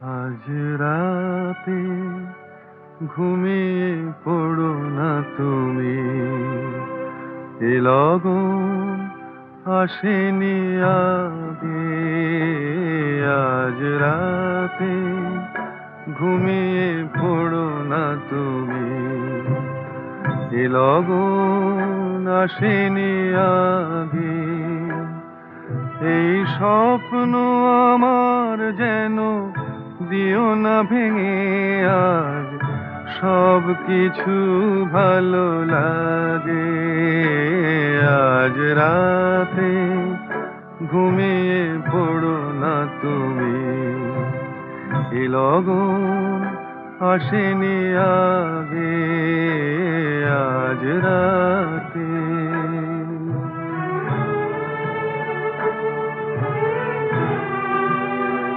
আজ রাতে ঘুমিয়ে পড়ো না তুমি, এ লগন আসেনি আগে। আজ রাতে ঘুমিয়ে পড়ো না তুমি, এ লগন আসেনি আগে। এই স্বপ্ন আমার যেন দিও না ভেঙে, আজ সব কিছু ভালো লাগে। আজ রাতে ঘুমিয়ে পড়ো না তুমি, এ লগন আসেনি আগে। আজ রাতে